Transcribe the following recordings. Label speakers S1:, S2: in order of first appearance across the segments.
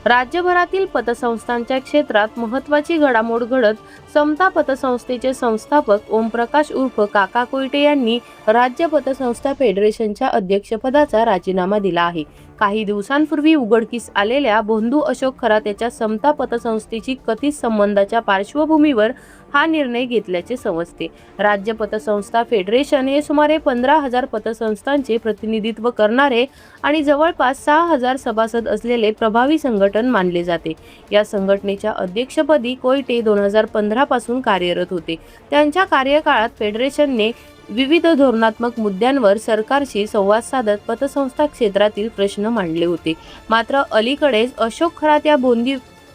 S1: राज्यभरातील पतसंस्थांच्या क्षेत्रात महत्त्वाची घडामोड घडत समता पतसंस्थेचे संस्थापक ओमप्रकाश उर्फ काका कोयटे यांनी राज्य पतसंस्था फेडरेशनच्या अध्यक्षपदाचा राजीनामा दिला आहे। काही दिवसांपूर्वी उघडकीस आलेल्या भोंदू अशोक खरात याच्या समता पतसंस्थेची कथित संबंधाच्या पार्श्वभूमीवर हा निर्णय घेतल्याचे समजते। राज्य पतसंस्था फेडरेशन हे सुमारे 15,000 पतसंस्थांचे प्रतिनिधित्व करणारे आणि जवळपास 6,000 सभासद असलेले प्रभावी संघटन मानले जाते। या संघटनेच्या अध्यक्षपदी कोयटे 2015 पासून कार्यरत होते। त्यांच्या कार्यकाळात फेडरेशनने विविध धोरणात्मक मुद्द्यांवर सरकारशी संवाद साधत पतसंस्था क्षेत्रातील प्रश्न मांडले होते। मात्र अलीकडेच अशोक खरात या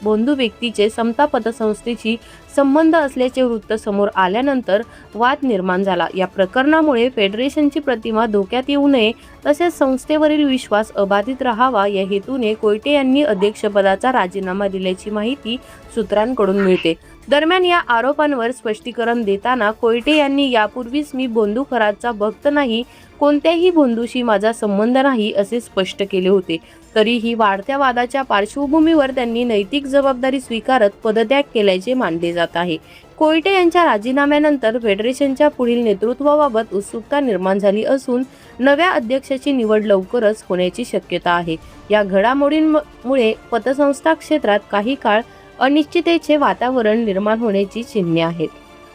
S1: भोंदू व्यक्तीचे समता पतसंस्थेशी संबंध असल्याचे वृत्त समोर आल्यानंतर वाद निर्माण झाला। या प्रकरणामुळे फेडरेशनची प्रतिमा धोक्यात येऊ नये तसेच संस्थेवरील विश्वास अबाधित राहावा या हेतूने कोयटे यांनी अध्यक्षपदाचा राजीनामा दिल्याची माहिती सूत्रांकडून मिळते। दरम्यान या आरोपांवर स्पष्टीकरण देताना कोयटे यांनी यापूर्वीच मी भोंदू खरातचा भक्त नाही, कोणत्याही भोंदूशी माझा संबंध नाही असे स्पष्ट केले होते। तरीही वाढत्या वादाच्या पार्श्वभूमीवर त्यांनी नैतिक जबाबदारी स्वीकारत पदत्याग केल्याचे मानले जात आहे। कोयटे यांच्या राजीनाम्यानंतर फेडरेशनच्या पुढील नेतृत्वाबाबत उत्सुकता निर्माण झाली असून नव्या अध्यक्षाची निवड लवकरच होण्याची शक्यता आहे। या घडामोडींमुळे पतसंस्था क्षेत्रात काही काळ अनिश्चिततेचे वातावरण निर्माण होण्याची चिन्हे आहेत।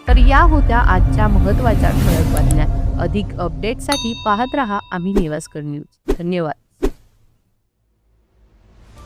S1: तर या होत्या आजच्या महत्त्वाच्या ठळक बातम्या। अधिक अपडेटसाठी पाहत रहा आम्ही नेवास्कर न्यूज। धन्यवाद।